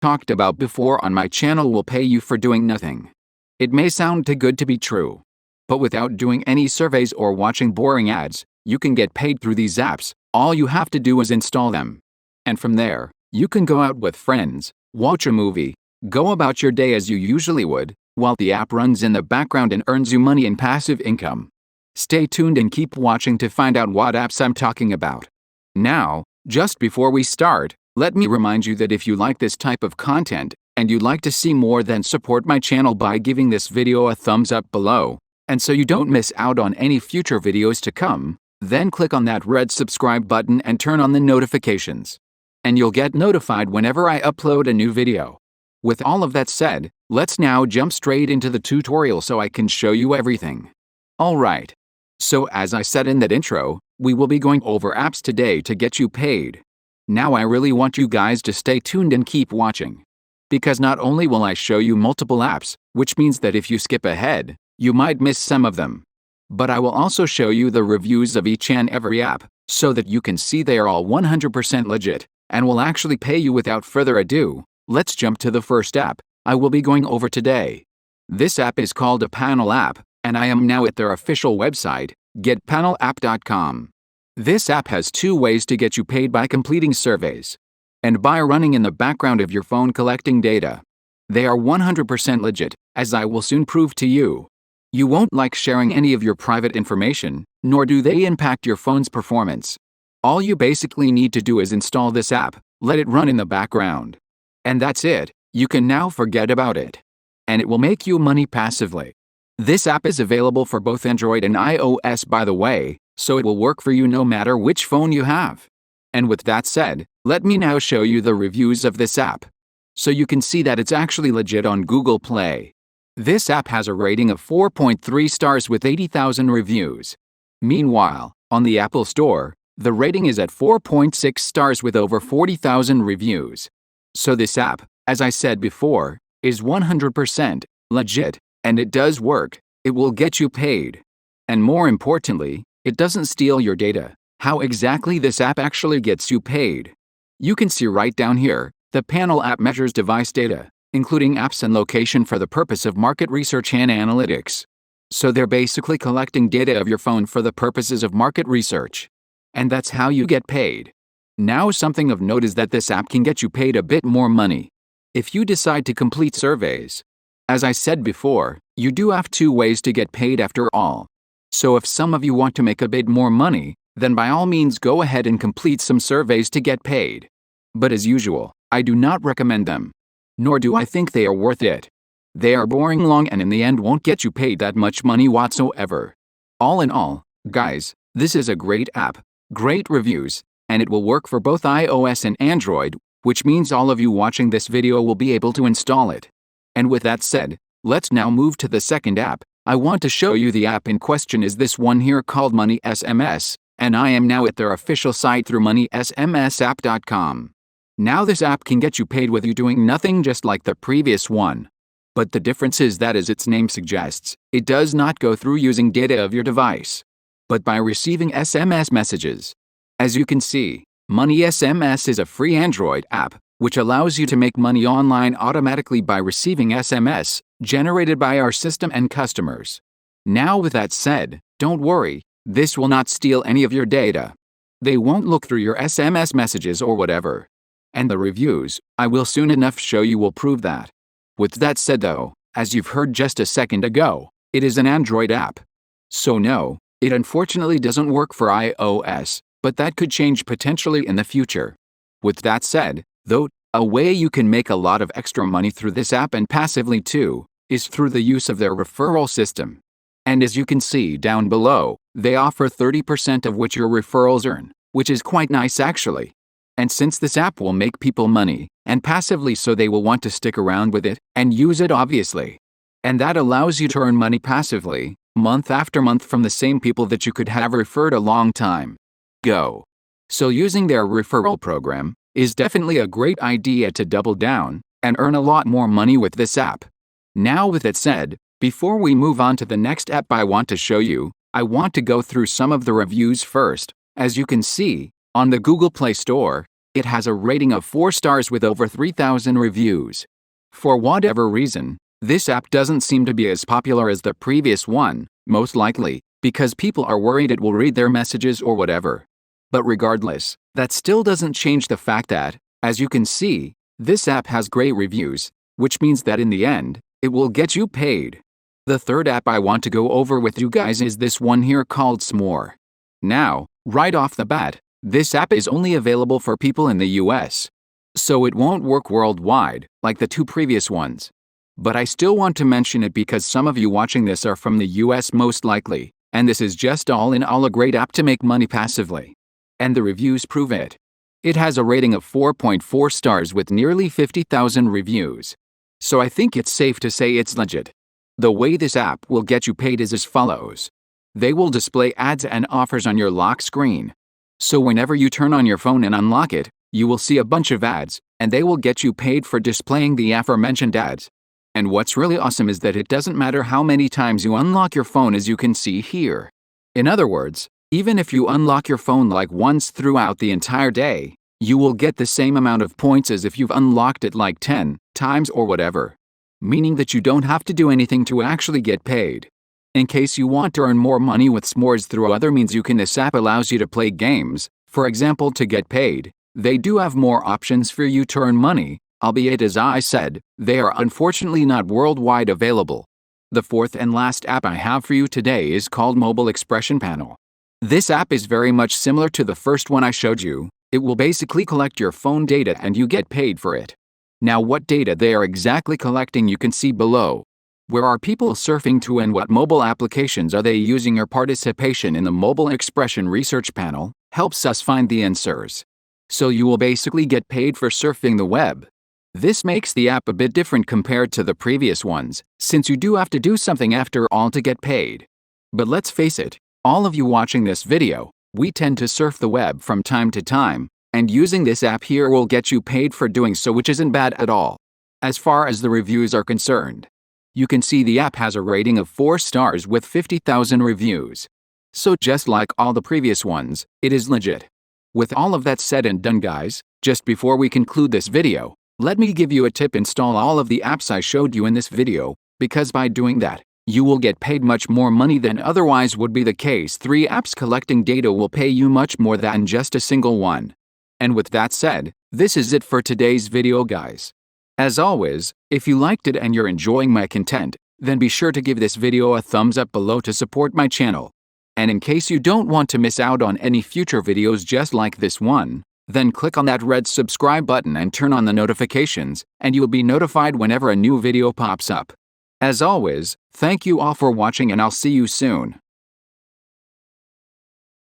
talked about before on my channel will pay you for doing nothing. It may sound too good to be true, but without doing any surveys or watching boring ads, you can get paid through these apps. All you have to do is install them. And from there, you can go out with friends, watch a movie, go about your day as you usually would, while the app runs in the background and earns you money and passive income. Stay tuned and keep watching to find out what apps I'm talking about. Now, just before we start, let me remind you that if you like this type of content, and you'd like to see more, then support my channel by giving this video a thumbs up below. And so you don't miss out on any future videos to come, then click on that red subscribe button and turn on the notifications. And you'll get notified whenever I upload a new video. With all of that said, let's now jump straight into the tutorial so I can show you everything. Alright. So as I said in that intro, we will be going over apps today to get you paid. Now I really want you guys to stay tuned and keep watching. Because not only will I show you multiple apps, which means that if you skip ahead, you might miss some of them. But I will also show you the reviews of each and every app, so that you can see they are all 100% legit, and will actually pay you. Without further ado, let's jump to the first app I will be going over today. This app is called a panel app, and I am now at their official website, getpanelapp.com. This app has two ways to get you paid: by completing surveys and by running in the background of your phone collecting data. They are 100% legit, as I will soon prove to you. You won't like sharing any of your private information, nor do they impact your phone's performance. All you basically need to do is install this app, let it run in the background. And that's it. You can now forget about it. And it will make you money passively. This app is available for both Android and iOS, by the way, so it will work for you no matter which phone you have. And with that said, let me now show you the reviews of this app, so you can see that it's actually legit on Google Play. This app has a rating of 4.3 stars with 80,000 reviews. Meanwhile, on the Apple Store, the rating is at 4.6 stars with over 40,000 reviews. So this app, as I said before, is 100% legit, and it does work. It will get you paid. And more importantly, it doesn't steal your data. How exactly this app actually gets you paid? You can see right down here, the panel app measures device data, including apps and location, for the purpose of market research and analytics. So they're basically collecting data of your phone for the purposes of market research. And that's how you get paid. Now, something of note is that this app can get you paid a bit more money if you decide to complete surveys. As I said before, you do have two ways to get paid after all. So if some of you want to make a bit more money, then by all means go ahead and complete some surveys to get paid. But as usual, I do not recommend them. Nor do I think they are worth it. They are boring, long, and in the end won't get you paid that much money whatsoever. All in all, guys, this is a great app, great reviews, and it will work for both iOS and Android, which means all of you watching this video will be able to install it. And with that said, let's now move to the second app. I want to show you. The app in question is this one here called Money SMS, and I am now at their official site through moneysmsapp.com. Now this app can get you paid with you doing nothing, just like the previous one. But the difference is that, as its name suggests, it does not go through using data of your device, but by receiving SMS messages. As you can see, Money SMS is a free Android app, which allows you to make money online automatically by receiving SMS generated by our system and customers. Now with that said, don't worry, this will not steal any of your data. They won't look through your SMS messages or whatever. And the reviews I will soon enough show you will prove that. With that said though, as you've heard just a second ago, it is an Android app. So no, it unfortunately doesn't work for iOS, but that could change potentially in the future. With that said, though, a way you can make a lot of extra money through this app, and passively too, is through the use of their referral system. And as you can see down below, they offer 30% of which your referrals earn, which is quite nice actually. And since this app will make people money, and passively, so they will want to stick around with it, and use it obviously. And that allows you to earn money passively, month after month, from the same people that you could have referred a long time ago. So using their referral program is definitely a great idea to double down and earn a lot more money with this app. Now with that said, before we move on to the next app I want to show you, I want to go through some of the reviews first. As you can see, on the Google Play Store, It has a rating of 4 stars with over 3,000 reviews. For whatever reason, this app doesn't seem to be as popular as the previous one, most likely because people are worried it will read their messages or whatever. But regardless, that still doesn't change the fact that, as you can see, this app has great reviews, which means that in the end, it will get you paid. The third app I want to go over with you guys is this one here called Smores. Now, right off the bat, this app is only available for people in the US. So it won't work worldwide, like the two previous ones. But I still want to mention it because some of you watching this are from the US most likely, and this is just all in all a great app to make money passively. And the reviews prove it. It has a rating of 4.4 stars with nearly 50,000 reviews. So I think it's safe to say it's legit. The way this app will get you paid is as follows. They will display ads and offers on your lock screen. So whenever you turn on your phone and unlock it, you will see a bunch of ads, and they will get you paid for displaying the aforementioned ads. And what's really awesome is that it doesn't matter how many times you unlock your phone, as you can see here. In other words, even if you unlock your phone like once throughout the entire day, you will get the same amount of points as if you've unlocked it like 10 times or whatever. Meaning that you don't have to do anything to actually get paid. In case you want to earn more money with Smores through other means this app allows you to play games, for example to get paid. They do have more options for you to earn money, albeit as I said, they are unfortunately not worldwide available. The fourth and last app I have for you today is called Mobile Expression Panel. This app is very much similar to the first one I showed you. It will basically collect your phone data and you get paid for it. Now what data they are exactly collecting you can see below. Where are people surfing to and what mobile applications are they using? Your participation in the Mobile Expression Research Panel helps us find the answers. So you will basically get paid for surfing the web. This makes the app a bit different compared to the previous ones, since you do have to do something after all to get paid. But let's face it, all of you watching this video, we tend to surf the web from time to time, and using this app here will get you paid for doing so, which isn't bad at all. As far as the reviews are concerned, you can see the app has a rating of 4 stars with 50,000 reviews. So just like all the previous ones, it is legit. With all of that said and done guys, just before we conclude this video, let me give you a tip: install all of the apps I showed you in this video, because by doing that, you will get paid much more money than otherwise would be the case. 3 apps collecting data will pay you much more than just a single one. And with that said, this is it for today's video guys. As always, if you liked it and you're enjoying my content, then be sure to give this video a thumbs up below to support my channel. And in case you don't want to miss out on any future videos just like this one, then click on that red subscribe button and turn on the notifications, and you'll be notified whenever a new video pops up. As always, thank you all for watching and I'll see you soon.